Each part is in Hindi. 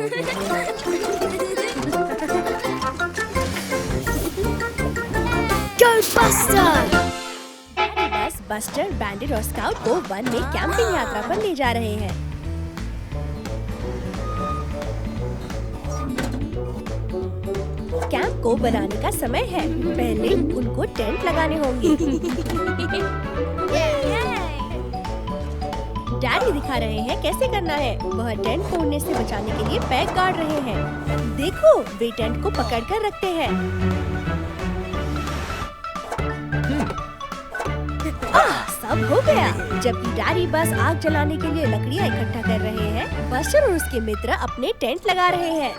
बस बस्टर, बैंडिट और स्काउट को वन में कैंपिंग यात्रा पर ले जा रहे हैं। कैंप को बनाने का समय है। पहले उनको टेंट लगाने होंगे। डैडी दिखा रहे हैं कैसे करना है। वह टेंट फोड़ने से बचाने के लिए पैक गाड़ रहे हैं। देखो, वे टेंट को पकड़कर रखते हैं। सब हो गया। जबकि डैडी बस आग जलाने के लिए लकड़ियाँ इकट्ठा कर रहे हैं, बस्टर और उसके मित्र अपने टेंट लगा रहे हैं।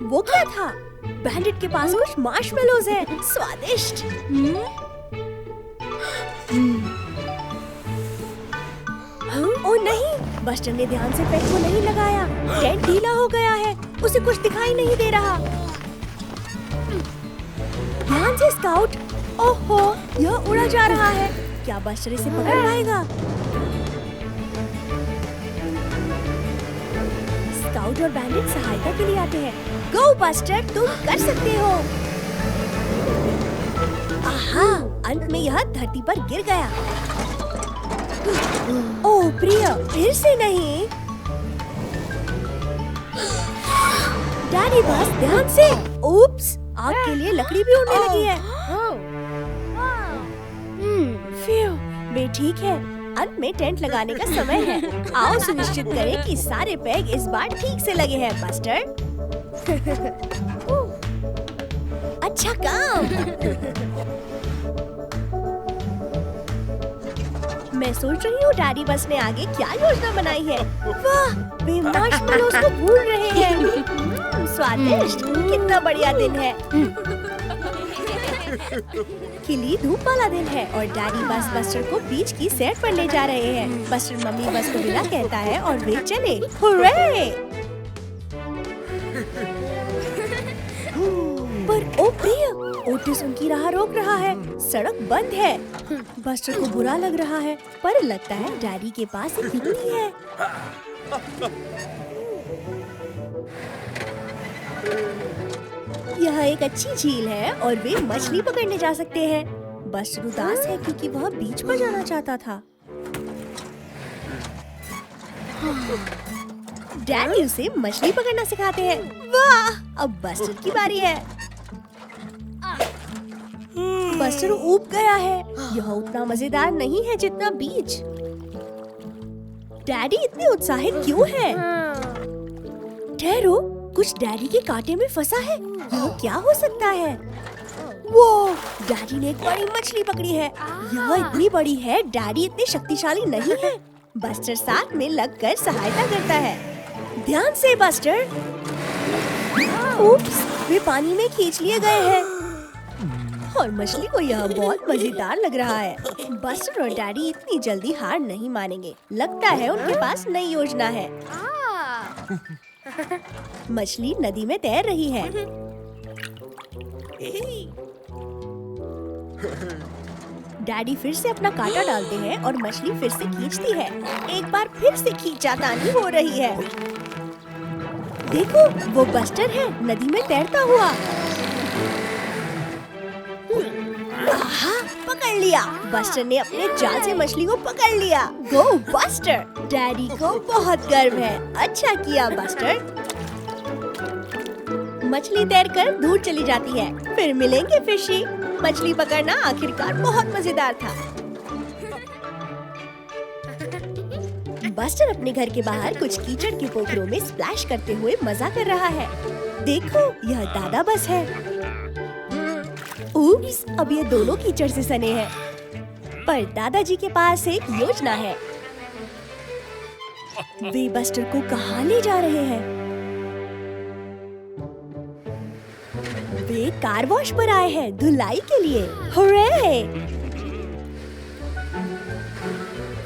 वो क्या था? बैंडिट के पास कुछ मार्शमेलोज हैं। स्वादिष्ट। ओह नहीं, बस्टर ने ध्यान से पैक को नहीं लगाया। टेंट ढीला हो गया है। उसे कुछ दिखाई नहीं दे रहा। ध्यान से स्काउट। ओहो, यह उड़ा जा रहा है। क्या बस्टर इसे पकड़ पाएगा? स्काउट और बैंडिट सहायता के लिए आते हैं। गो बस्टर, तुम कर सकते हो। आहा, अंत में यह धरती पर गिर गया। ओह प्रिय, फिर से नहीं। डैडी बस ध्यान से। उप्स, आग के लिए लकड़ी भी उड़ने लगी है। वे ठीक है। अंत में टेंट लगाने का समय है। आओ सुनिश्चित करें कि सारे पैग इस बार ठीक से लगे हैं, बस्टर। अच्छा काम। मैं सोच रही हूँ डैडी बस ने आगे क्या योजना बनाई है। वाह, वे मार्शमेलोज को भून रहे हैं। स्वादिष्ट। कितना बढ़िया दिन है। खिली धूप वाला दिन है और डैडी बस बस्टर को बीच की सैर पर ले जा रहे हैं। बस्टर मम्मी बस को विदा कहता है और वे चले। हुर्रे! पर ओ प्रिय, ओटिस उनकी राह रोक रहा है। सड़क बंद है। बस्टर को बुरा लग रहा है, पर लगता है डैडी के पास एक युक्ति है। यह एक अच्छी झील है और वे मछली पकड़ने जा सकते हैं। बस्टर उदास है क्योंकि वह बीच पर जाना चाहता था। डैडी उसे मछली पकड़ना सिखाते हैं। वाह, अब बस्टर की बारी है। बस्टर ऊब गया है। यह उतना मजेदार नहीं है जितना बीच। डैडी इतने उत्साहित क्यों हैं? ठहरो, कुछ डैडी के कांटे में फंसा है। यह क्या हो सकता है? वो, डैडी ने एक बड़ी मछली पकड़ी है। यह इतनी बड़ी है, डैडी इतने शक्तिशाली नहीं है। बस्टर साथ में लगकर सहायता करता है। ध्यान से बस्टर। उप्स, वे पानी में खींच लिए गए हैं और मछली को यह बहुत मजेदार लग रहा है। बस्टर और डैडी इतनी जल्दी हार नहीं मानेंगे। लगता है उनके पास नई योजना है। मछली नदी में तैर रही है। डैडी फिर से अपना कांटा डालते हैं और मछली फिर से खींचती है। एक बार फिर से खींचातानी हो रही है। देखो, वो बस्टर है, नदी में तैरता हुआ। आहा, पकड़ लिया। बस्टर ने अपने जाल से मछली को पकड़ लिया। गो बस्टर। डैडी को बहुत गर्व है। अच्छा किया बस्टर। मछली तैरकर दूर चली जाती है। फिर मिलेंगे फिशी। मछली पकड़ना आखिरकार बहुत मजेदार था। बस्टर अपने घर के बाहर कुछ कीचड़ के पोखरों में स्प्लैश करते हुए मजा कर रहा है। देखो, यह दादा बस है। उप्स, अब ये दोनों कीचड़ से सने हैं। पर दादाजी के पास एक योजना है। वे बस्टर को कहाँ ले जा रहे हैं? वे कार वॉश पर आए हैं, धुलाई के लिए। हुर्रे!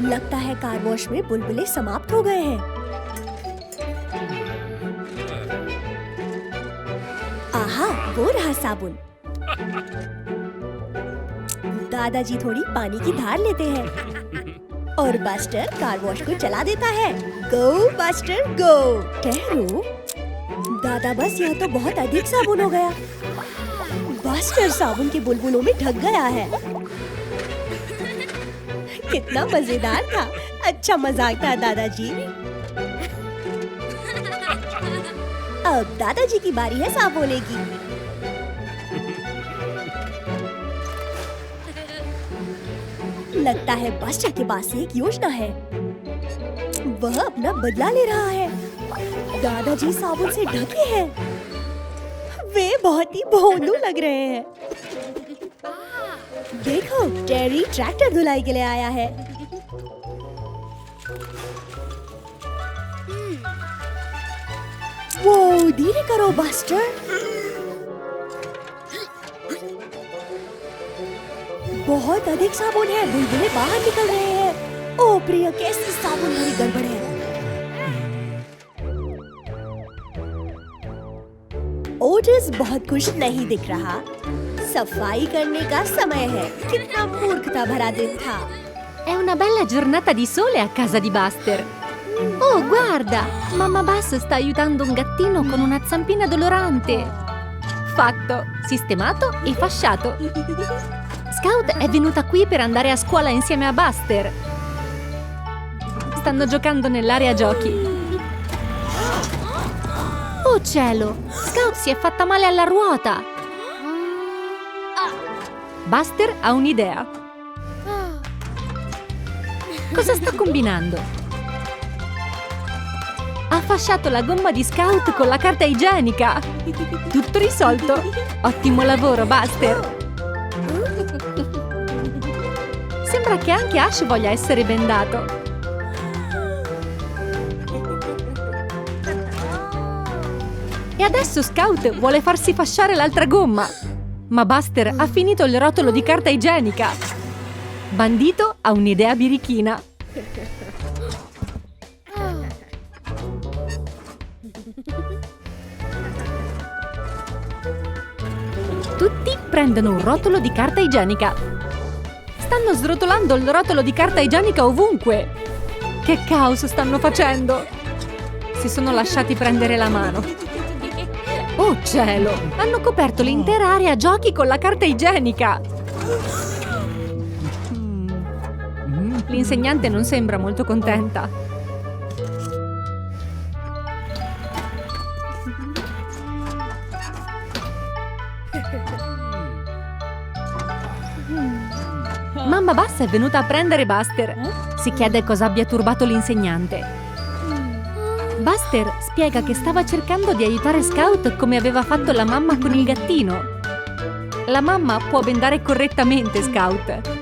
लगता है कार वॉश में बुलबुले समाप्त हो गए हैं। आहा, वो रहा साबुन। दादाजी थोड़ी पानी की धार लेते हैं और बस्टर कार वॉश को चला देता है। गो बस्टर गो। ठहरो, दादा बस यह तो बहुत अधिक साबुन हो गया। बस्टर साबुन के बुलबुलों में ढक गया है। कितना मजेदार था। अच्छा मजाक था दादाजी। अब दादाजी की बारी है साफ होने की। लगता है बस्टर के पास एक योजना है। वह अपना बदला ले रहा है। दादाजी साबुन से ढके हैं। वे बहुत ही भोंदू लग रहे हैं। देखो, टेरी ट्रैक्टर धुलाई के लिए आया है। वो धीरे करो बस्टर। बहुत अधिक साबुन है। बुलबुले बाहर निकल रहे हैं। ओ प्रिय, कैसी साबुन भरी गड़बड़ है। ओटिस बहुत खुश नहीं दिख रहा। सफाई करने का समय है। कितना मूर्खता भरा दिन था। È una bella giornata di sole a casa di Buster. Oh, guarda! Mamma Bus sta aiutando un gattino con una zampina dolorante. Fatto, sistemato e fasciato. Scout è venuta qui per andare a scuola insieme a Buster. Stanno giocando nell'area giochi. Oh cielo! Scout si è fatta male alla ruota. Buster ha un'idea. Cosa sta combinando? Ha fasciato la gomma di Scout con la carta igienica. Tutto risolto. Ottimo lavoro, Buster. Sembra che anche Ash voglia essere bendato. E adesso Scout vuole farsi fasciare l'altra gomma. Ma Buster ha finito il rotolo di carta igienica. Bandito ha un'idea birichina. Tutti prendono un rotolo di carta igienica. Stanno srotolando il rotolo di carta igienica ovunque. Che caos stanno facendo! Si sono lasciati prendere la mano. Oh cielo! Hanno coperto l'intera area giochi con la carta igienica! L'insegnante non sembra molto contenta. Mamma Bus è venuta a prendere Buster. Si chiede cosa abbia turbato l'insegnante. Buster spiega che stava cercando di aiutare Scout come aveva fatto la mamma con il gattino. La mamma può bendare correttamente Scout.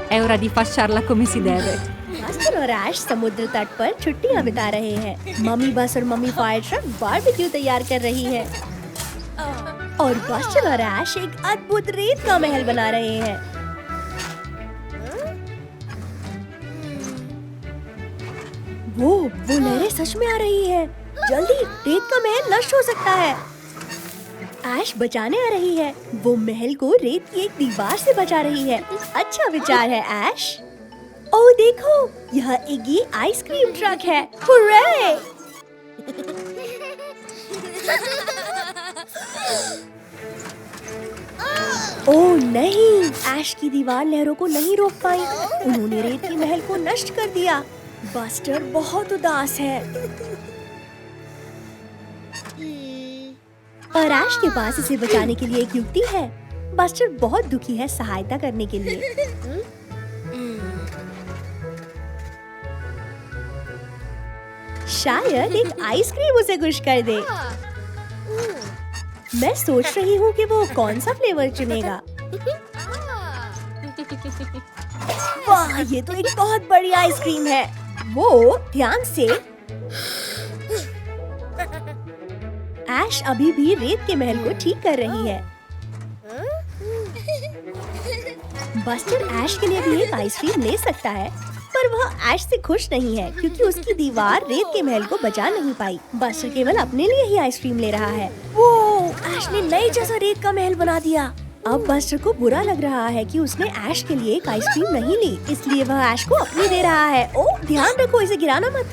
È ora di fasciarla come si deve. Buster और ऐश समुद्र तट पर छुट्टियां बिता रहे हैं। मम्मी बस और मम्मी फायर ट्रक बारबेक्यू तैयार कर रही है। और बस्टर और ऐश एक अद्भुत रेत का महल बना रहे हैं। वो लहरें सच में आ रही है। जल्दी, रेत का महल नष्ट हो सकता है। ऐश बचाने आ रही है। वो महल को रेत की एक दीवार से बचा रही है। अच्छा विचार है ऐश। ओह देखो, यह इगी आइसक्रीम ट्रक है। हुर्रे! ओह नहीं, ऐश की दीवार लहरों को नहीं रोक पाई। उन्होंने रेत के महल को नष्ट कर दिया। बस्टर बहुत उदास है और ऐश के पास इसे बचाने के लिए एक युक्ति है। बस्टर बहुत दुखी है सहायता करने के लिए। शायद एक आइसक्रीम उसे खुश कर दे। मैं सोच रही हूँ कि वो कौन सा फ्लेवर चुनेगा। वाह, ये तो एक बहुत बड़ी आइसक्रीम है। वो ध्यान से। ऐश अभी भी रेत के महल को ठीक कर रही है। बस्टर ऐश के लिए भी एक आइसक्रीम ले सकता है, पर वह ऐश से खुश नहीं है क्योंकि उसकी दीवार रेत के महल को बचा नहीं पाई। बस्टर केवल अपने लिए ही आइसक्रीम ले रहा है। वो ऐश ने नई जैसा रेत का महल बना दिया। अब बस्टर को बुरा लग रहा है कि उसने ऐश के लिए एक आइसक्रीम नहीं ली, इसलिए वह ऐश को अपनी दे रहा है। ओह ध्यान रखो, इसे गिराना मत।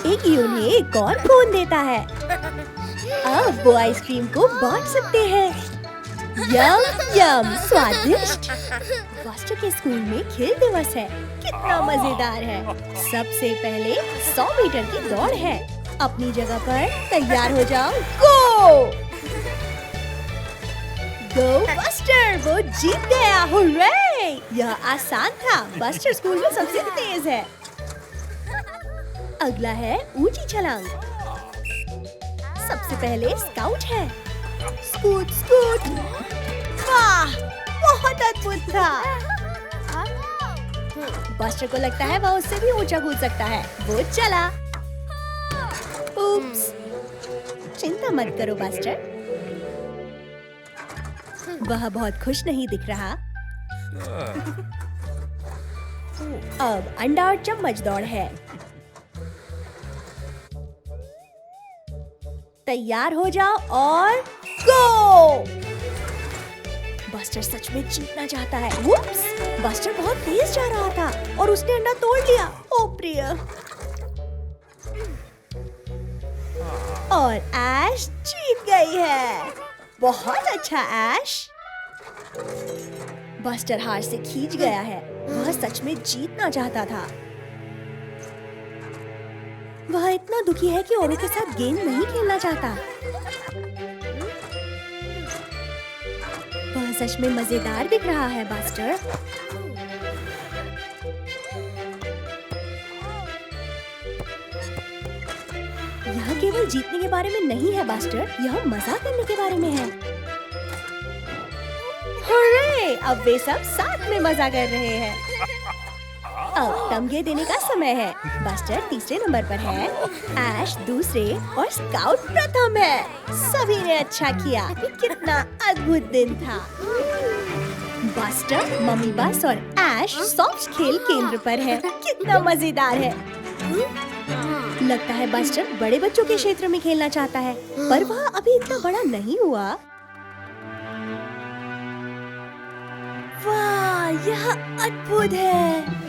एगी उन्हें एक और कोन देता है। अब वो आइसक्रीम को बांट सकते हैं। यम यम, स्वादिष्ट। बस्टर के स्कूल में खेल दिवस है। कितना मजेदार है। सबसे पहले 100 मीटर की दौड़ है। अपनी जगह पर तैयार हो जाओ। गो गो बस्टर, वो जीत गया। हुर्रे! यह आसान था। बस्टर स्कूल में सबसे तेज है। अगला है ऊंची छलांग। सबसे पहले स्काउट है। Scoot scoot. वाह, बहुत अद्भुत था। बस्टर को लगता है वह उससे भी ऊंचा कूद सकता है। वो चला। उप्स, चिंता मत करो बस्टर। वह बहुत खुश नहीं दिख रहा। अब अंडा और चम्मच दौड़ है। तैयार हो जाओ और गो! बस्टर सच में जीतना चाहता है। उप्स! बस्टर बहुत तेज जा रहा था और उसने अंडा तोड़ लिया। ओ प्रिय! और ऐश जीत गई है। बहुत अच्छा ऐश। बस्टर हार से खींच गया है। वह सच में जीतना चाहता था। वह इतना दुखी है कि औरों के साथ गेम नहीं खेलना चाहता। वह सच में मजेदार दिख रहा है बस्टर। यह केवल जीतने के बारे में नहीं है बस्टर, यह मजा करने के बारे में है। हुर्रे! अब वे सब साथ में मजा कर रहे हैं। अब तमगे देने का समय है। बस्टर तीसरे नंबर पर है, ऐश दूसरे और स्काउट प्रथम है। सभी ने अच्छा किया। कितना अद्भुत दिन था। बस्टर, मम्मी बस और ऐश सॉफ्ट खेल केंद्र पर है। कितना मजेदार है। लगता है बस्टर बड़े बच्चों के क्षेत्र में खेलना चाहता है, पर वह अभी इतना बड़ा नहीं हुआ। वाह, यह अद्भुत है।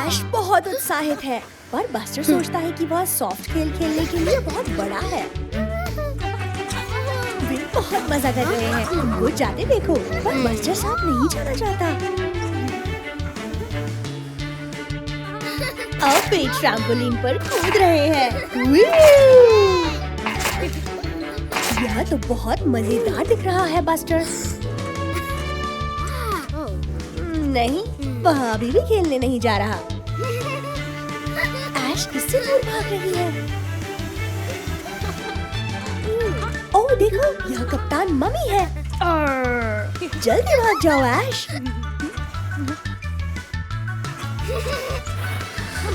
ऐश बहुत उत्साहित है, पर बस्टर सोचता है कि वह सॉफ्ट खेल खेलने के लिए बहुत बड़ा है। वे बहुत मजा कर रहे हैं। उनको जाते देखो, पर बस्टर साथ नहीं जाना चाहता। अब वे ट्रैम्पोलिन पर कूद रहे हैं। यह तो बहुत मजेदार दिख रहा है बस्टर। नहीं, वह अभी भी खेलने नहीं जा रहा। ऐश किससे दूर भाग रही है? ओह देखो, यह कप्तान मम्मी है। जल्दी भाग जाओ ऐश।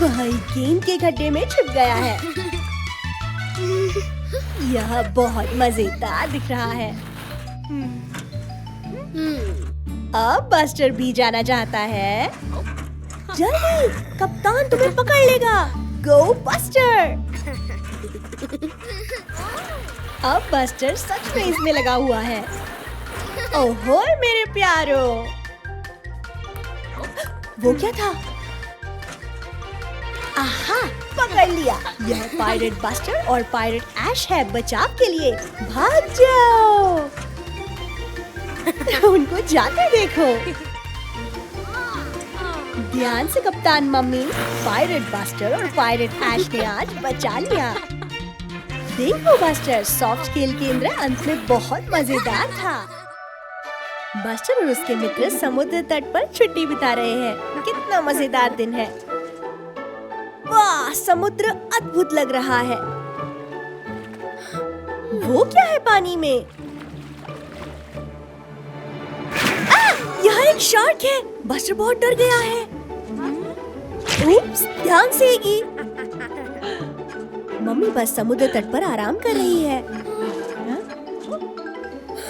वह गेंद के गड्ढे में छिप गया है। यह बहुत मजेदार दिख रहा है। अब बस्टर भी जाना चाहता है। जल्दी, कप्तान तुम्हें पकड़ लेगा। गो बस्टर! अब बस्टर सच में इसमें लगा हुआ है। ओहो मेरे प्यारो! वो क्या था? आहा, पकड़ लिया। यह पायरेट बस्टर और पायरेट ऐश है। बचाव के लिए भाग जाओ। उनको जाते देखो। ध्यान से कप्तान मम्मी, पायरेट बस्टर और पायरेट ऐश ने आज बचा लिया। देखो बस्टर, सॉफ्ट खेल केंद्र अंत में बहुत मजेदार था। बस्टर और उसके मित्र समुद्र तट पर छुट्टी बिता रहे हैं। कितना मजेदार दिन है। वाह, समुद्र अद्भुत लग रहा है। वो क्या है पानी में? यह एक शार्क है। बस्टर बहुत डर गया है। उप्स, ध्यान से एगी। मम्मी बस समुद्र तट पर आराम कर रही है।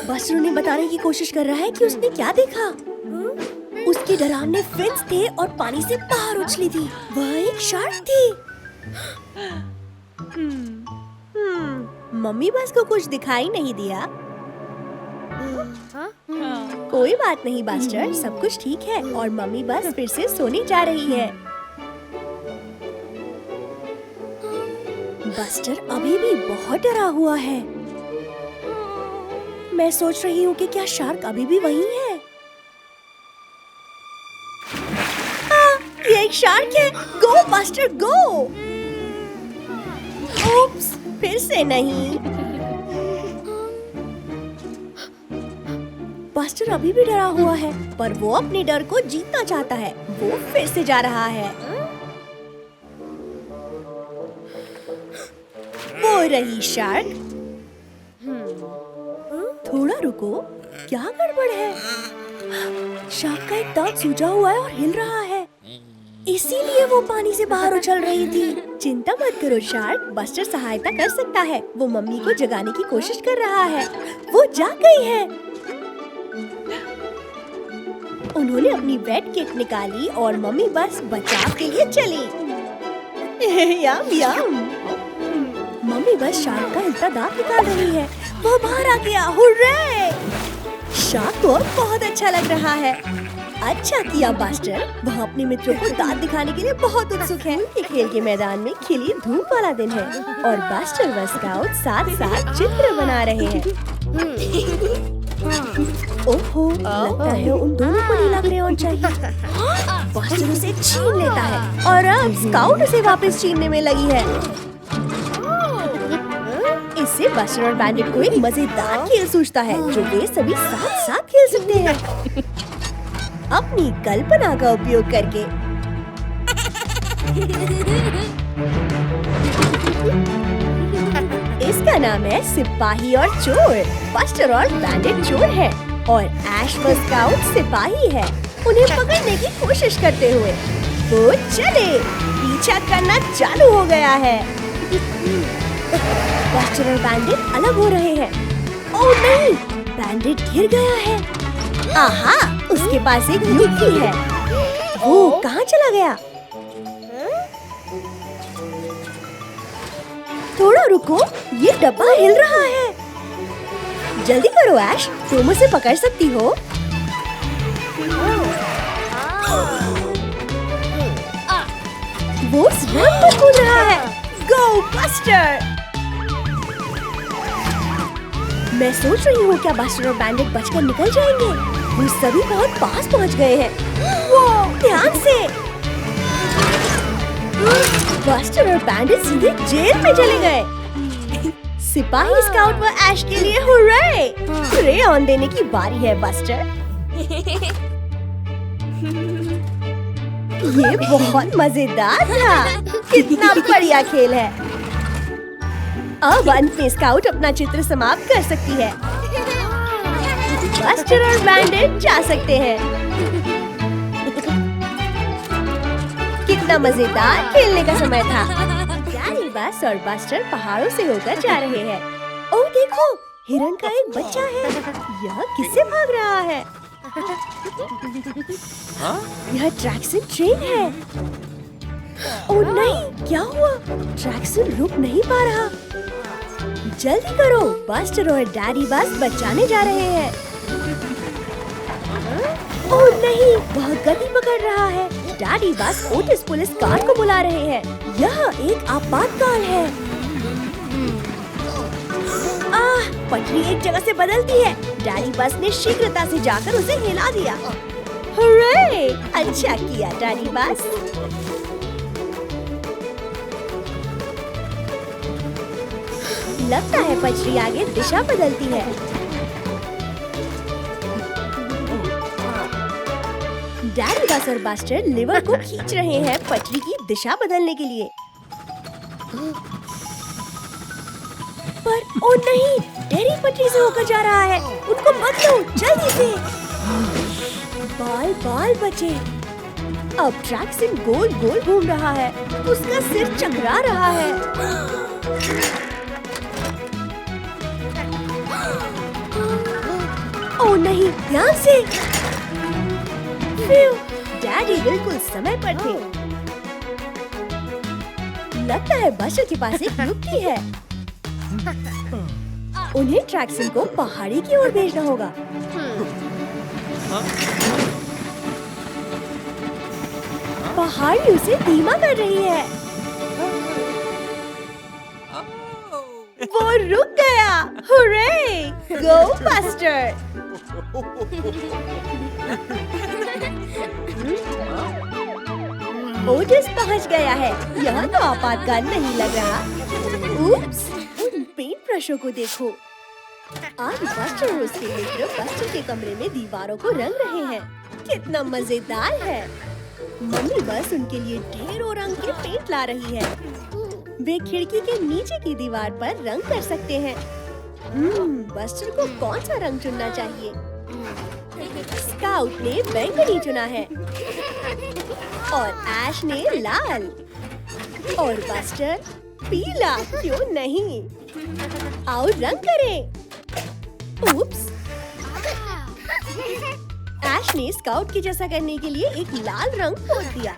बस्टर उन्हें बताने की कोशिश कर रहा है कि उसने क्या देखा। उसके डरावने फिन्स थे और पानी से बाहर उछली थी। वह एक शार्क थी। मम्मी बस को कुछ दिखाई नहीं दिया। कोई बात नहीं बस्टर, सब कुछ ठीक है और मम्मी बस फिर से सोने जा रही है। बस्टर अभी भी बहुत डरा हुआ है। मैं सोच रही हूँ कि क्या शार्क अभी भी वहीं है? ये एक शार्क है। गो बस्टर गो। ओप्स, फिर से नहीं। बस्टर अभी भी डरा हुआ है, पर वो अपने डर को जीतना चाहता है। वो फिर से जा रहा है। वो रही शार्क। थोड़ा रुको, क्या गड़बड़ है? शार्क का एक दांत सूजा हुआ है और हिल रहा है, इसीलिए वो पानी से बाहर उछल रही थी। चिंता मत करो शार्क, बस्टर सहायता कर सकता है। वो मम्मी को जगाने की कोशिश कर रहा है। वो जाग गई है। उन्होंने अपनी वेट किट निकाली और मम्मी बस बचाव के लिए चली। यम यम। मम्मी बस शार्क का हिलता दांत निकाल रही है। वो बाहर आ गया। हुर्रे! शार्क को बहुत अच्छा लग रहा है। अच्छा किया बस्टर। वह अपने मित्रों को दांत दिखाने के लिए बहुत उत्सुक है। ये खेल के मैदान में खिली धूप वाला दिन है और बस्टर व स्काउट साथ साथ चित्र बना रहे हैं। ओहो, लगता है उन दोनों को नीला क्रेयॉन चाहिए। बस्टर उसे छीन लेता है और अब स्काउट उसे वापस छीनने में लगी है। इससे बस्टर और बैंडिट को एक मजेदार खेल सूझता है जो वे सभी साथ साथ खेल सकते हैं, अपनी कल्पना का उपयोग करके। इसका नाम है सिपाही और चोर। बस्टर और बैंडिट चोर है और ऐश व स्काउट सिपाही है, उन्हें पकड़ने की कोशिश करते हुए। वो चले, पीछा करना चालू हो गया है। बस्टर और बैंडिट अलग हो रहे हैं। ओह नहीं, बैंडिट गिर गया है। आहा, उसके पास एक युक्ति है। वो कहाँ चला गया? थोड़ा रुको, ये डब्बा हिल रहा है। जल्दी करो ऐश, तुम उसे पकड़ सकती हो। वो रंग पर कूद रहा है। गो बस्टर! मैं सोच रही हूँ क्या बस्टर और बैंडिट बचकर निकल जाएंगे? वो सभी बहुत पास पहुँच गए हैं। वो ध्यान से! बस्टर और बैंडिट सीधे जेल में चले गए। सिपाही स्काउट व ऐश के लिए हुर्रे! क्रेयॉन देने की बारी है बस्टर। ये बहुत मजेदार था। कितना बढ़िया खेल है। अब अंत में स्काउट अपना चित्र समाप्त कर सकती है। बस्टर और बैंडिट जा सकते हैं। कितना मजेदार खेलने का समय था। डैडी बस और बस्टर पहाड़ों से होकर जा रहे हैं। ओह देखो, हिरन का एक बच्चा है। यह किससे भाग रहा है? यह ट्रैक्सन ट्रेन है। ओह नहीं, क्या हुआ? ट्रैक्सन रुक नहीं पा रहा। जल्दी करो, बस्टर और डैडी बस बचाने जा रहे हैं। ओह नहीं, वह गति पकड़ रहा है। डैडी बस ओटिस पुलिस कार को बुला रहे हैं। यह एक आपातकाल है। पटरी एक जगह से बदलती है। डैडी बस ने शीघ्रता से जाकर उसे हिला दिया। हुर्रे! अच्छा किया डैडी बस। लगता है पटरी आगे दिशा बदलती है। डैडी बस और बस्टर लिवर को खींच रहे हैं पटरी की दिशा बदलने के लिए। पर ओ नहीं, डैडी पटरी से होकर जा रहा है। उनको बदलो जल्दी से। बाल बाल बचे। अब ट्रैक्सन गोल गोल घूम रहा है। उसका सिर चकरा रहा है। ओ नहीं, ध्यान से। डैडी बिल्कुल समय पर थे। लगता है बस्टर के पास एक युक्ति है। उन्हें ट्रैक्सन को पहाड़ी की ओर भेजना होगा। पहाड़ी उसे धीमा कर रही है। वो रुक गया। हुर्रे! गो बस्टर! ओटिस पहुंच गया है। यहाँ तो आपातकाल नहीं लग रहा। उप्स! उन पेंट ब्रशों को देखो। आज बस्टर और उसके मित्र बस्टर के कमरे में दीवारों को रंग रहे हैं। कितना मजेदार है। मम्मी बस उनके लिए ढेरों रंग के पेंट ला रही है। वे खिड़की के नीचे की दीवार पर रंग कर सकते हैं। बस्टर को कौन सा रंग चुनना चाहिए? स्काउट ने बैंगनी चुना है और ऐश ने लाल और बस्टर पीला। क्यों नहीं? आओ रंग करें। उप्स! ऐश ने स्काउट के जैसा करने के लिए एक लाल रंग पोत दिया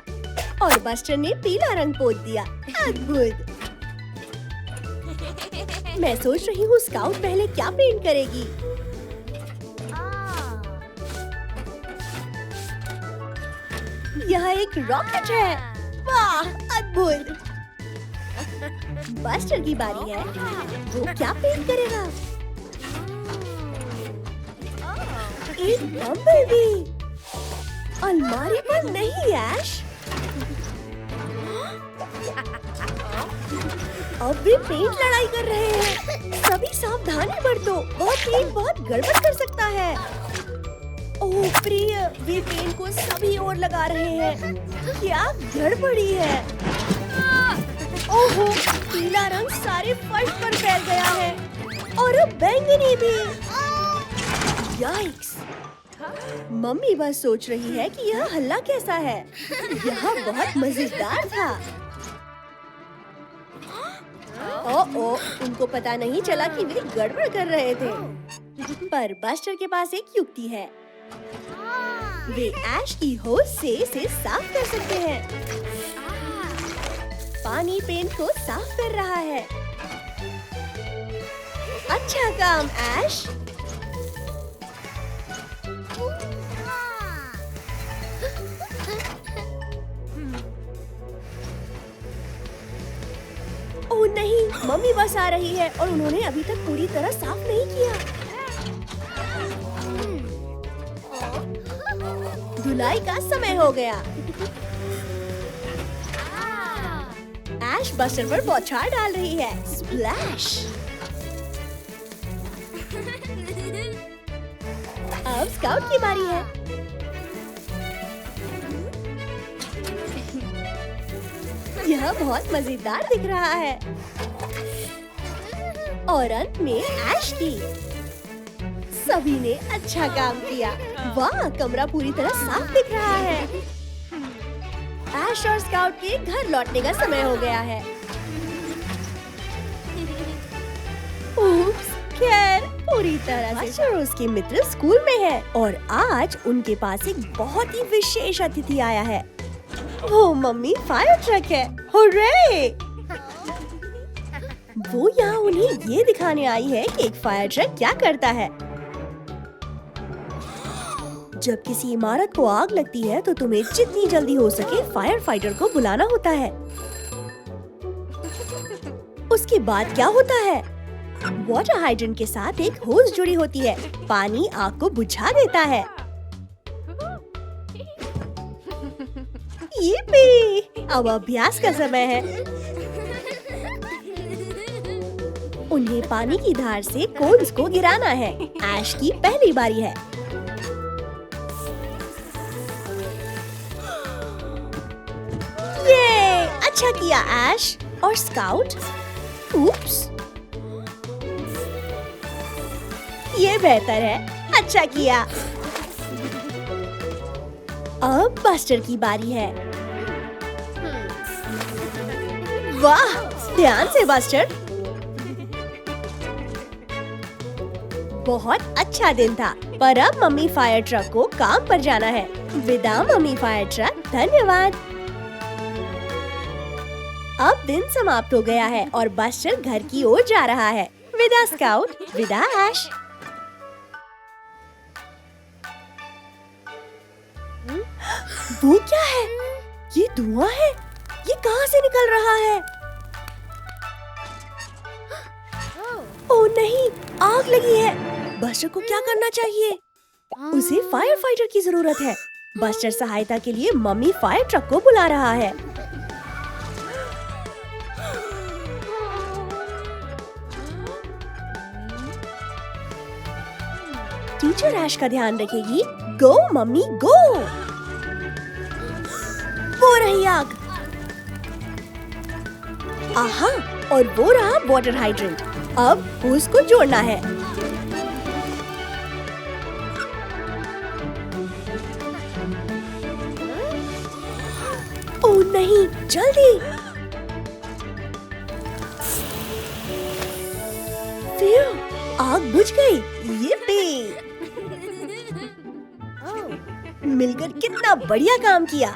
और बस्टर ने पीला रंग पोत दिया। अद्भुत! मैं सोच रही हूँ स्काउट पहले क्या पेंट करेगी। यह एक रॉकेट है। वाह, अद्भुत! बस्टर की बारी है। वो क्या पेंट करेगा? एक बम्बलबी। अलमारी पर नहीं ऐश। अब वे पेंट लड़ाई कर रहे हैं। सभी सावधानी बरतो। वह पेंट बहुत गड़बड़ कर सकता है। ओह प्रिय, वे पेंट को सभी ओर लगा रहे हैं। क्या गड़बड़ी है? ओहो, पीला रंग सारे फर्श पर फैल गया है और अब बैंगनी भी। याइक्स! मम्मी बस सोच रही है कि यह हल्ला कैसा है। यह बहुत मजेदार था। उनको पता नहीं चला कि वे गड़बड़ कर रहे थे। पर बस्टर के पास एक युक्ति है। वे ऐश की होज से इसे साफ कर सकते हैं। पानी पेंट को साफ कर रहा है। अच्छा काम ऐश। ओह नहीं, मम्मी बस आ रही है और उन्होंने अभी तक पूरी तरह साफ नहीं किया। धुलाई का समय हो गया। ऐश बस्टर पर बौछार डाल रही है। स्प्लैश! अब स्काउट की बारी है। यह बहुत मजेदार दिख रहा है। और अंत में ऐश की। सभी ने अच्छा काम किया। वाह, कमरा पूरी तरह साफ दिख रहा है। ऐश और स्काउट के घर लौटने का समय हो गया है। उप्स, खैर पूरी तरह से और उसके मित्र स्कूल में है और आज उनके पास एक बहुत ही विशेष अतिथि आया है। वो मम्मी फायर ट्रक है। हुर्रे! वो यहाँ उन्हें ये दिखाने आई है कि एक फायर ट्रक क्या करता है। जब किसी इमारत को आग लगती है तो तुम्हें जितनी जल्दी हो सके फायर फाइटर को बुलाना होता है। उसके बाद क्या होता है? वाटर हाइड्रेंट के साथ एक होज जुड़ी होती है। पानी आग को बुझा देता है। ये अब अभ्यास का समय है। उन्हें पानी की धार से कोन्स को गिराना है। ऐश की पहली बारी है। ये अच्छा किया ऐश और स्काउट। उप्स, ये बेहतर है। अच्छा किया। अब बस्टर की बारी है। वाह, ध्यान से बस्टर। बहुत अच्छा दिन था, पर अब मम्मी फायर ट्रक को काम पर जाना है। विदा मम्मी फायर ट्रक, धन्यवाद। अब दिन समाप्त हो गया है और बस्टर घर की ओर जा रहा है। विदा स्काउट, विदा ऐश। वो क्या है? ये धुआं है। ये कहाँ से निकल रहा है? नहीं, आग लगी है। बस्टर को क्या करना चाहिए? उसे फायर फाइटर की जरूरत है। बस्टर सहायता के लिए मम्मी फायर ट्रक को बुला रहा है। टीचर ऐश का ध्यान रखेगी। गो मम्मी गो। वो रही आग। आहा, और वो रहा वाटर हाइड्रेंट। अब होस को जोड़ना है। ओह नहीं, जल्दी। फिर आग बुझ गई। ये मिलकर कितना बढ़िया काम किया।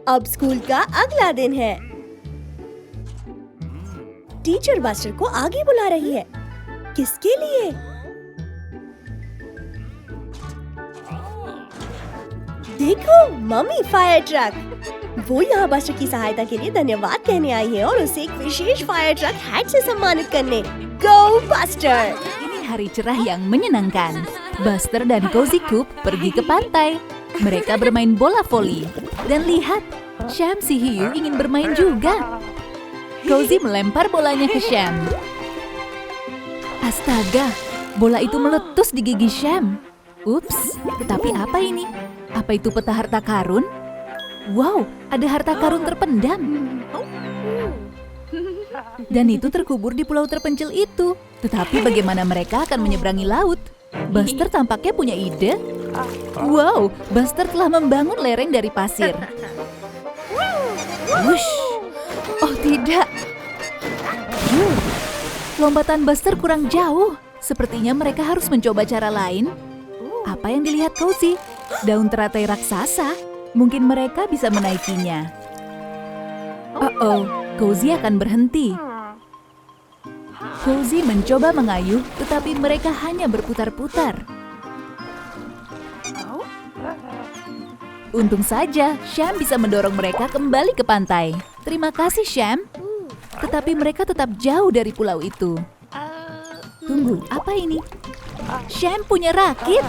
अब स्कूल का अगला दिन है। टीचर बस्टर को आगे बुला रही है। किसके लिए? देखो, मम्मी फायर ट्रक। वो यहाँ बस्टर की सहायता के लिए धन्यवाद कहने आई है और उसे एक विशेष फायर ट्रक हैट से सम्मानित करने। गो buster! Ini hari cerah yang menyenangkan. Buster dan Cozy Coupe pergi ke pantai. Mereka bermain bola voli. Dan lihat, Sham si hiu ingin bermain juga. Cozy melempar bolanya ke Sham. Astaga, bola itu meletus di gigi Sham. Ups, tetapi apa ini? Apa itu peta harta karun? Wow, ada harta karun terpendam. Dan itu terkubur di pulau terpencil itu. Tetapi bagaimana mereka akan menyeberangi laut? Buster tampaknya punya ide. Wow, Buster telah membangun lereng dari pasir. Wush. Oh tidak. Lompatan Buster kurang jauh. Sepertinya mereka harus mencoba cara lain. Apa yang dilihat Cozy? Daun teratai raksasa. Mungkin mereka bisa menaikinya. Oh, Cozy akan berhenti. Cozy mencoba mengayuh, tetapi mereka hanya berputar-putar. Untung saja, Sham bisa mendorong mereka kembali ke pantai. Terima kasih, Sham. Tetapi mereka tetap jauh dari pulau itu. Tunggu, apa ini? Sham punya rakit.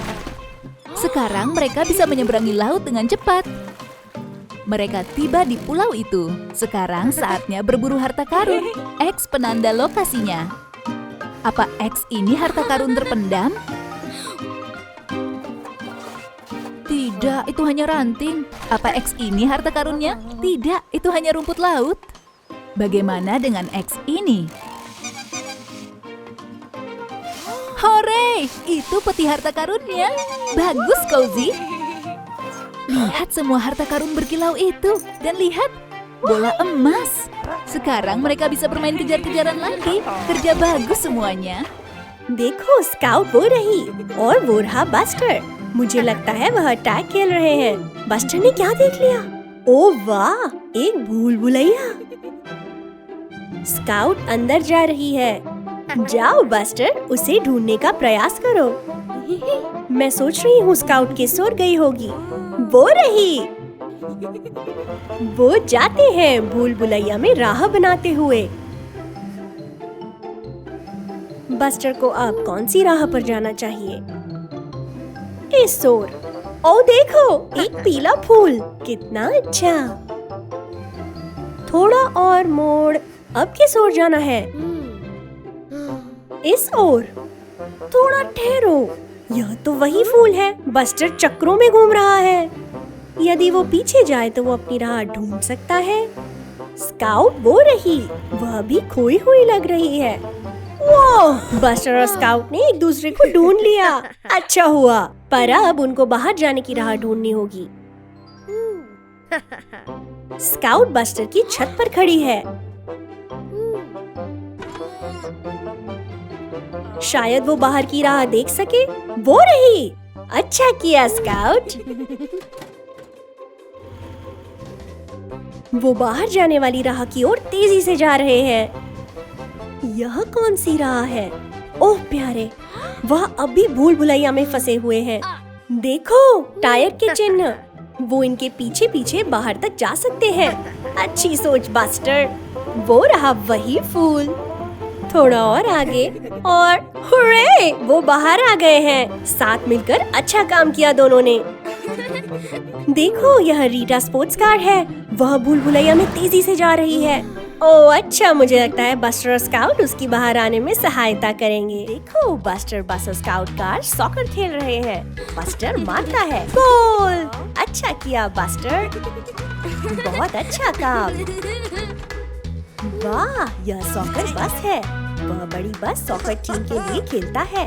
Sekarang mereka bisa menyeberangi laut dengan cepat. Mereka tiba di pulau itu. Sekarang saatnya berburu harta karun. X penanda lokasinya. Apa X ini harta karun terpendam? Tidak, itu hanya ranting. Apa X ini harta karunnya? Tidak, itu hanya rumput laut. Bagaimana dengan X ini? Hore, itu peti harta karunnya. Bagus, Cozy. Lihat semua harta karun berkilau itu. Dan lihat, bola emas. Sekarang mereka bisa bermain kejar-kejaran lagi. Kerja bagus semuanya. देखो, स्काउट वो रही और वो रहा बस्टर। मुझे लगता है वह टैग खेल रहे हैं। बस्टर ने क्या देख लिया? ओह वाह, एक भूल भुलैया। स्काउट अंदर जा रही है। जाओ बस्टर, उसे ढूंढने का प्रयास करो। मैं सोच रही हूँ स्काउट किस ओर गई होगी। वो रही। वो जाते हैं भूल भुलैया में राह बनाते हुए। बस्टर को अब कौन सी राह पर जाना चाहिए? इस ओर। ओ देखो, एक पीला फूल। कितना अच्छा। थोड़ा और मोड़। अब किस ओर जाना है? इस ओर। थोड़ा ठहरो, यह तो वही फूल है। बस्टर चक्रों में घूम रहा है। यदि वो पीछे जाए तो वो अपनी राह ढूंढ सकता है। स्काउट वो रही, वह भी खोई हुई लग रही है। वो बस्टर और स्काउट ने एक दूसरे को ढूंढ लिया। अच्छा हुआ, पर अब उनको बाहर जाने की राह ढूंढनी होगी। स्काउट बस्टर की छत पर खड़ी है। शायद वो बाहर की राह देख सके। वो रही। अच्छा किया स्काउट। वो बाहर जाने वाली राह की ओर तेजी से जा रहे हैं। यह कौन सी राह है? ओह प्यारे, वह अभी भूल भुलैया में फंसे हुए हैं। देखो, टायर के चिन्ह। वो इनके पीछे पीछे बाहर तक जा सकते हैं। अच्छी सोच बस्टर। वो रहा वही फूल। थोड़ा और आगे और हुर्रे! वो बाहर आ गए हैं। साथ मिलकर अच्छा काम किया दोनों ने। देखो, यह रीटा स्पोर्ट्स कार है। वह भूल भुलैया में तेजी से जा रही है। ओह अच्छा, मुझे लगता है बस्टर और स्काउट उसकी बाहर आने में सहायता करेंगे। देखो, बस्टर बस और स्काउट कार सॉकर खेल रहे हैं। बस्टर मारता है। गोल! अच्छा किया बस्टर, बहुत अच्छा काम। वाह, यह सॉकर बस है। वह बड़ी बस सॉकर टीम के लिए खेलता है।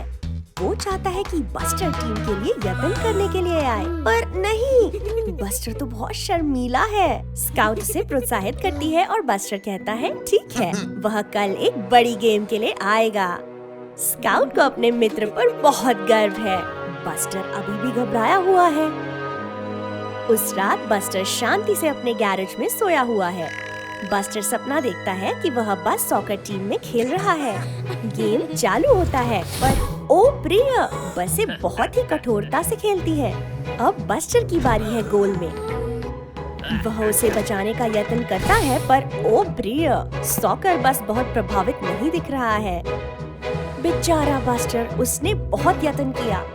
वो चाहता है कि बस्टर टीम के लिए यत्न करने के लिए आए, पर नहीं, बस्टर तो बहुत शर्मीला है। स्काउट उसे प्रोत्साहित करती है और बस्टर कहता है ठीक है, वह कल एक बड़ी गेम के लिए आएगा। स्काउट को अपने मित्र पर बहुत गर्व है। बस्टर अभी भी घबराया हुआ है। उस रात बस्टर शांति से अपने गैरेज में सोया हुआ है। बस्टर सपना देखता है कि वह बस सॉकर टीम में खेल रहा है। गेम चालू होता है, पर ओ प्रिय, बसें बहुत ही कठोरता से खेलती है। अब बस्टर की बारी है गोल में। वह उसे बचाने का यत्न करता है, पर ओ प्रिय, सॉकर बस बहुत प्रभावित नहीं दिख रहा है। बेचारा बस्टर, उसने बहुत यत्न किया।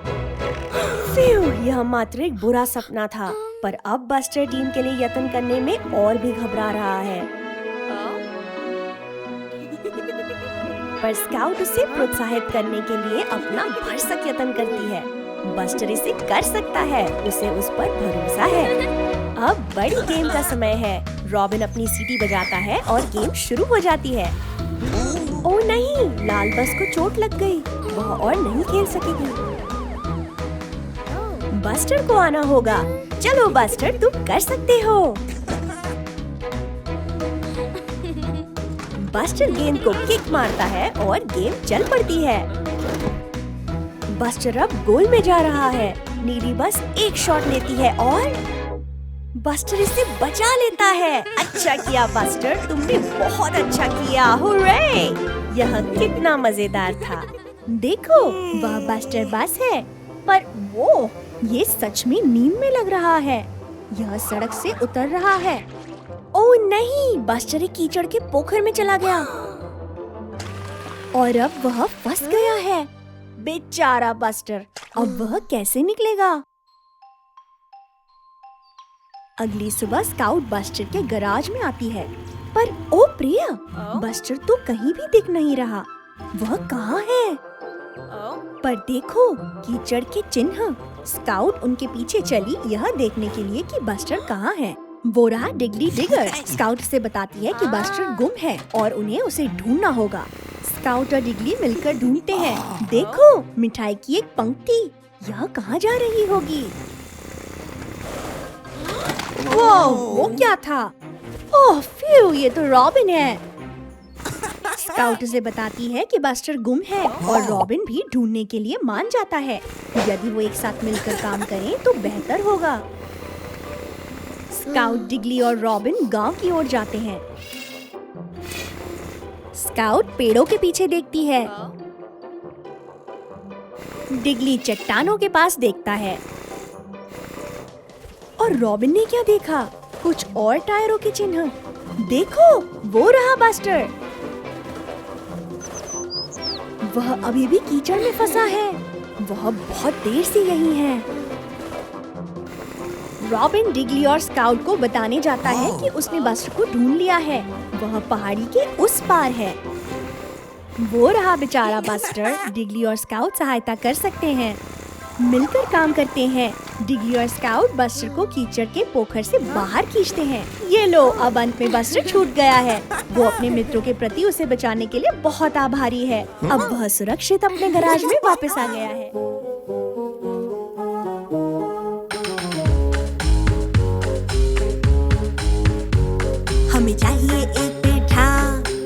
यह मात्र एक बुरा सपना था, पर अब बस्टर टीम के लिए यत्न करने में और भी घबरा रहा है। पर स्काउट उसे प्रोत्साहित करने के लिए अपना भरसक यत्न करती है। बस्टर इसे कर सकता है, उसे उस पर भरोसा है। अब बड़ी गेम का समय है। रॉबिन अपनी सीटी बजाता है और गेम शुरू हो जाती है। ओ नहीं, लाल बस को चोट लग गई। वह और नहीं खेल सकेगी। बस्टर को आना होगा। चलो बस्टर, तुम कर सकते हो। बस्टर गेंद को किक मारता है और गेम चल पड़ती है। बस्टर अब गोल में जा रहा है। नीली बस एक शॉट लेती है और बस्टर इसे बचा लेता है। अच्छा किया बस्टर, तुमने बहुत अच्छा किया। हुर्रे! यह कितना मजेदार था। देखो, वह बस्टर बस है, पर वो ये सच में नींद में लग रहा है। यह सड़क से उतर रहा है। ओह नहीं, बस्टर एक कीचड़ के पोखर में चला गया और अब वह फंस गया है। बेचारा बस्टर, अब वह कैसे निकलेगा? अगली सुबह स्काउट बस्टर के गैराज में आती है, पर ओ प्रिया, बस्टर तो कहीं भी दिख नहीं रहा। वह कहाँ है? पर देखो, कीचड़ के चिन्ह। स्काउट उनके पीछे चली यह देखने के लिए कि बस्टर कहाँ है। वो रहा डिगली डिगर। स्काउट से बताती है कि बस्टर गुम है और उन्हें उसे ढूंढना होगा। स्काउट और डिगली मिलकर ढूंढते हैं। देखो, मिठाई की एक पंक्ति। यह कहाँ जा रही होगी? वो क्या था? ओह फ्यू, ये तो रॉबिन है। स्काउट उसे बताती है कि बस्टर गुम है और रॉबिन भी ढूंढने के लिए मान जाता है। यदि वो एक साथ मिलकर काम करें तो बेहतर होगा। स्काउट, डिगली और रॉबिन गांव की ओर जाते हैं। स्काउट पेड़ों के पीछे देखती है। डिगली चट्टानों के पास देखता है। और रॉबिन ने क्या देखा? कुछ और टायरों के चिन्ह। देखो, वो रहा बस्टर। वह अभी भी कीचड़ में फंसा है। वह बहुत देर से यही है। रॉबिन डिगली और स्काउट को बताने जाता है कि उसने बस्टर को ढूंढ लिया है। वह पहाड़ी के उस पार है। वो रहा बेचारा बस्टर। डिगली और स्काउट सहायता कर सकते हैं, मिलकर काम करते हैं। डिगली और स्काउट बस्टर को कीचड़ के पोखर से बाहर खींचते हैं। ये लो, अब अंत में बस्टर छूट गया है। वो अपने मित्रों के प्रति उसे बचाने के लिए बहुत आभारी है। अब वह सुरक्षित अपने गैराज में वापस आ गया है। हमें चाहिए एक पेठा,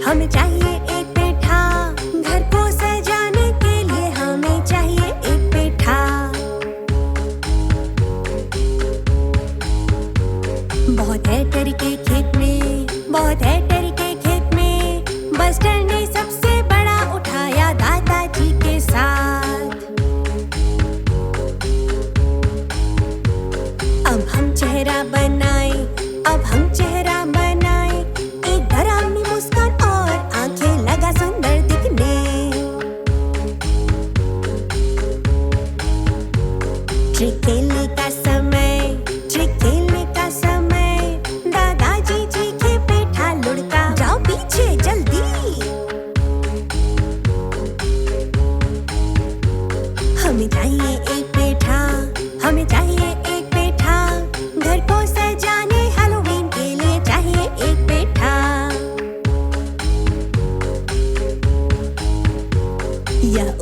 हमें चाहिए एक पेठा, घर को सजाने के लिए हमें चाहिए एक पेठा। बहुत है तरीके खेत में, बहुत है तरीके खेत में, बस्टर ने सबसे बड़ा उठाया दादाजी के साथ। अब हम चेहरा बनाए, अब हम चेहरा बनाए, एक डरावनी मुस्कान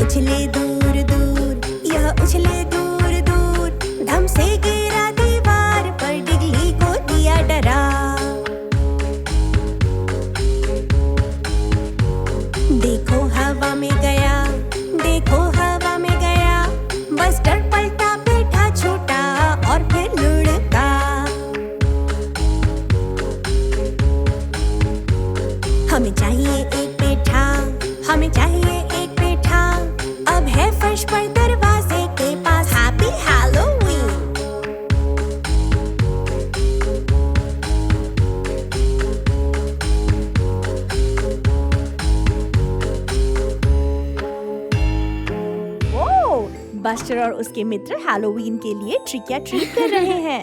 उछले दूर दूर, यह उछले दूर दूर, धम से गिरा दीवार पर, डिगली को दिया डरा। देखो हवा में गया, देखो हवा में गया, बस्टर पलटा बैठा छूटा और फिर लुढ़का। हमें चाहिए एक पेठा, हमें चाहिए एक पेठा, अब है फर्श पर दरवाजे के पास। Happy Halloween. वो बस्टर और उसके मित्र हैलोवीन के लिए ट्रिक या ट्रीट कर रहे हैं।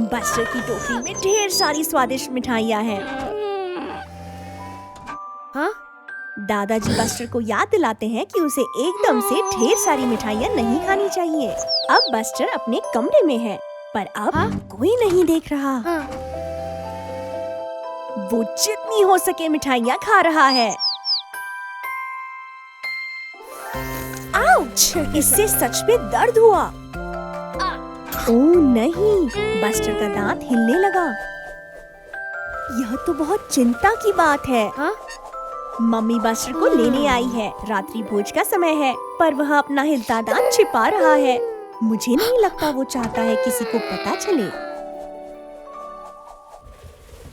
बस्टर की टोकरी में ढेर सारी स्वादिष्ट मिठाइयाँ हैं। हाँ? दादाजी बस्टर को याद दिलाते हैं कि उसे एकदम से ढेर सारी मिठाइयाँ नहीं खानी चाहिए। अब बस्टर अपने कमरे में है, पर अब हाँ? कोई नहीं देख रहा। हाँ। वो जितनी हो सके मिठाइयाँ खा रहा है। आउच! इससे सच में दर्द हुआ। ओह नहीं, बस्टर का दांत हिलने लगा। यह तो बहुत चिंता की बात है। हाँ? मम्मी बस्टर को लेने आई है। रात्रि भोज का समय है, पर वह अपना हिलता दांत छिपा रहा है। मुझे नहीं लगता वो चाहता है किसी को पता चले।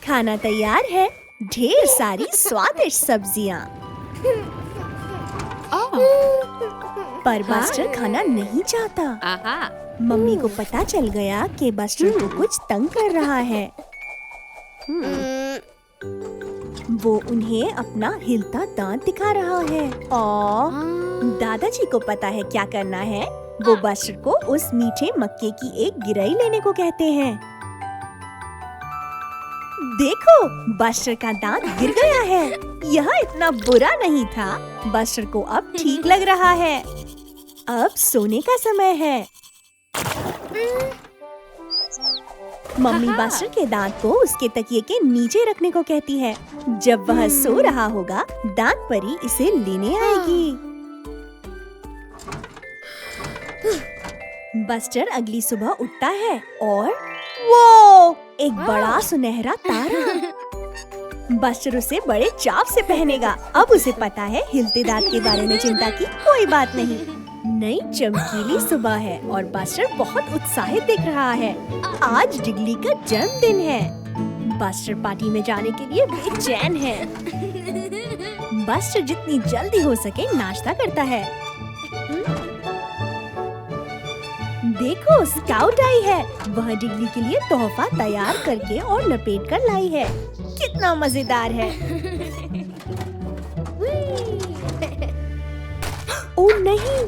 खाना तैयार है, ढेर सारी स्वादिष्ट सब्जियाँ। पर बस्टर खाना नहीं चाहता। आहा। मम्मी को पता चल गया कि बस्टर को कुछ तंग कर रहा है। वो उन्हें अपना हिलता दांत दिखा रहा है। और दादाजी को पता है क्या करना है। वो बस्टर को उस मीठे मक्के की एक गिरई लेने को कहते हैं। देखो, बस्टर का दांत गिर गया है। यह इतना बुरा नहीं था। बस्टर को अब ठीक लग रहा है। अब सोने का समय है। मम्मी बस्टर के दांत को उसके तकिए के नीचे रखने को कहती है। जब वह सो रहा होगा, दांत परी इसे लेने आएगी। बस्टर अगली सुबह उठता है और वो एक बड़ा सुनहरा तारा। बस्टर उसे बड़े चाव से पहनेगा। अब उसे पता है हिलते दांत के बारे में चिंता की कोई बात नहीं। नई चमकीली सुबह है और बस्टर बहुत उत्साहित दिख रहा है। आज डिगली का जन्मदिन है। बस्टर पार्टी में जाने के लिए बेचैन है। बस्टर जितनी जल्दी हो सके नाश्ता करता है। देखो, स्काउट आई है। वह डिगली के लिए तोहफा तैयार करके और लपेट कर लाई है। कितना मजेदार है। ओह नहीं,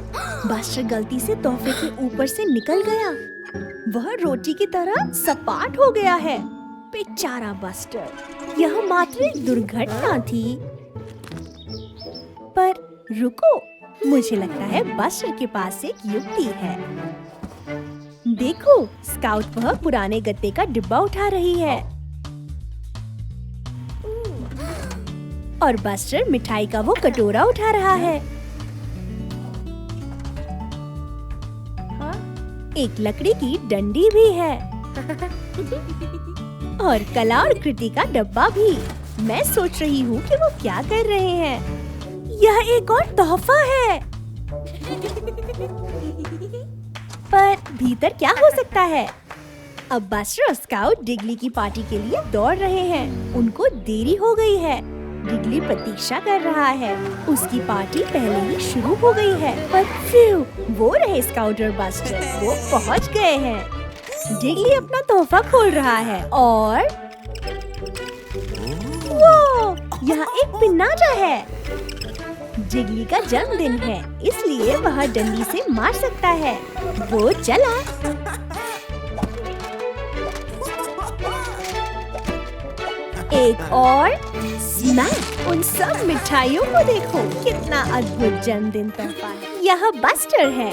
बस्टर गलती से तोहफे के ऊपर से निकल गया। वह रोटी की तरह सपाट हो गया है। बेचारा बस्टर। यह मात्र एक दुर्घटना थी। पर रुको, मुझे लगता है बस्टर के पास एक युक्ति है। देखो, स्काउट वह पुराने गत्ते का डिब्बा उठा रही है और बस्टर मिठाई का वो कटोरा उठा रहा है। एक लकड़ी की डंडी भी है और कला और कृति का डब्बा भी। मैं सोच रही हूँ कि वो क्या कर रहे हैं। यह एक और तोहफा है। पर भीतर क्या हो सकता है? अब बस्टर और स्काउट डिगली की पार्टी के लिए दौड़ रहे हैं। उनको देरी हो गई है। डिगली प्रतीक्षा कर रहा है। उसकी पार्टी पहले ही शुरू हो गई है। पर फिर वो रहे स्काउट और बस्टर। वो पहुंच गए हैं। डिगली अपना तोहफा खोल रहा है और वो यहाँ एक पिन्नाटा है। डिगली का जन्मदिन है, इसलिए वह डंडी से मार सकता है। वो चला। एक और स्मैक। उन सब मिठाइयों को देखो, कितना अद्भुत जन्मदिन तोहफा है। यह बस्टर है।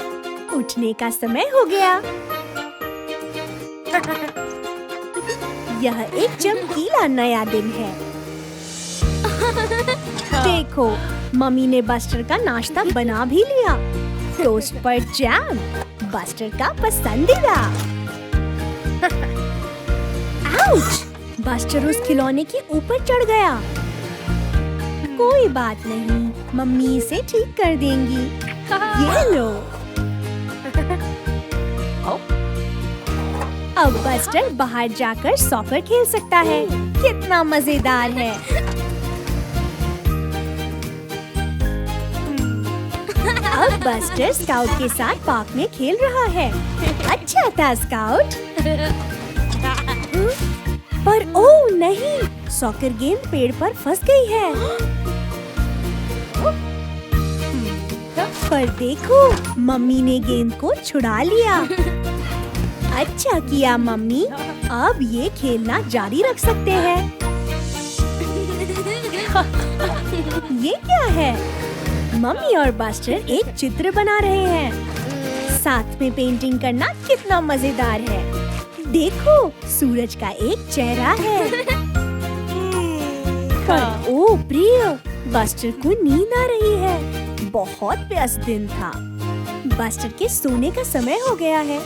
उठने का समय हो गया। यह एक चमकीला नया दिन है। देखो, मम्मी ने बस्टर का नाश्ता बना भी लिया। टोस्ट पर जैम, बस्टर का पसंदीदा। आउच! बस्टर उस खिलौने के ऊपर चढ़ गया। कोई बात नहीं, मम्मी इसे ठीक कर देंगी। ये लो। अब बस्टर बाहर जाकर सॉकर खेल सकता है। कितना मजेदार है। अब बस्टर स्काउट के साथ पार्क में खेल रहा है। अच्छा था स्काउट। पर ओह नहीं, सॉकर गेंद पेड़ पर फंस गई है। पर देखो, मम्मी ने गेंद को छुड़ा लिया। अच्छा किया मम्मी। अब ये खेलना जारी रख सकते हैं। ये क्या है? मम्मी और बस्टर एक चित्र बना रहे हैं। साथ में पेंटिंग करना कितना मजेदार है। देखो, सूरज का एक चेहरा है। पर ओ प्रिय, बस्टर को नींद आ रही है। बहुत व्यस्त दिन था। बस्टर के सोने का समय हो गया है।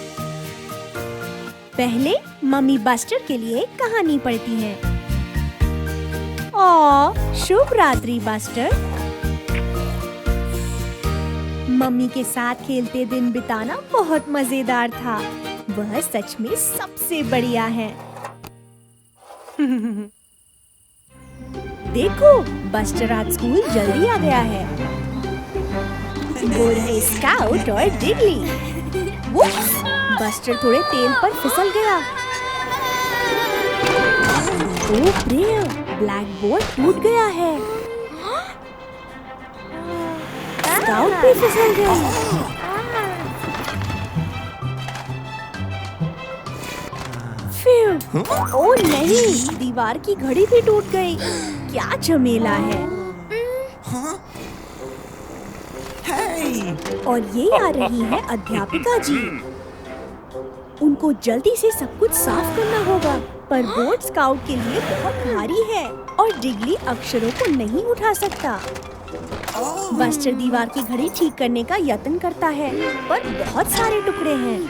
पहले मम्मी बस्टर के लिए एक कहानी पढ़ती हैं। शुभ रात्रि बस्टर। मम्मी के साथ खेलते दिन बिताना बहुत मजेदार था। वह सच में सबसे बढ़िया है। देखो, बस्टर आज स्कूल जल्दी आ गया है। वो रहे स्काउट और डिगली। बस्टर थोड़े तेल पर फिसल गया। ओह प्रिय, ब्लैक बोर्ड टूट गया है। स्काउट भी फिसल गई। ओह नहीं, दीवार की घड़ी भी टूट गई। क्या झमेला है। और ये आ रही है अध्यापिका जी। उनको जल्दी से सब कुछ साफ करना होगा। पर बोर्ड स्काउट के लिए बहुत भारी है और डिगली अक्षरों को नहीं उठा सकता। बस्टर दीवार की घड़ी ठीक करने का यत्न करता है, पर बहुत सारे टुकड़े हैं।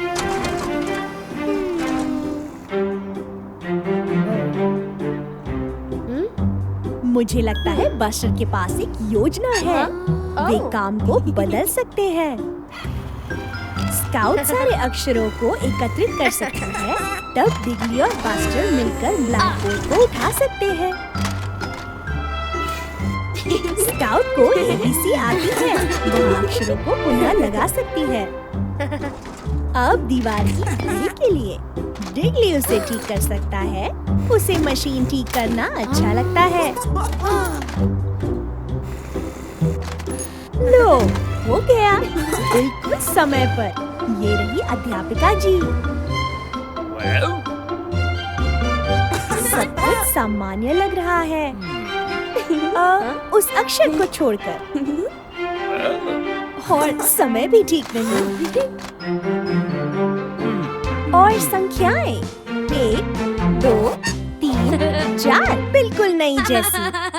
मुझे लगता है बस्टर के पास एक योजना है। वे काम को बदल सकते हैं। स्काउट सारे अक्षरों को एकत्रित कर सकते हैं। तब डिगली और बस्टर मिलकर ब्लैक बोर्ड को उठा सकते हैं। स्काउट को ABC आती है। वह अक्षरों को पुनः लगा सकती है। अब दीवार की घड़ी के लिए डिगली उसे ठीक कर सकता है। उसे मशीन ठीक करना अच्छा लगता है। लो, हो गया, बिल्कुल समय पर। ये रही अध्यापिका जी। सब कुछ सामान्य लग रहा है। उस अक्षर को छोड़कर। और समय भी ठीक नहीं। और संख्याएं 1, 2, 3, 4 बिल्कुल नहीं जैसी।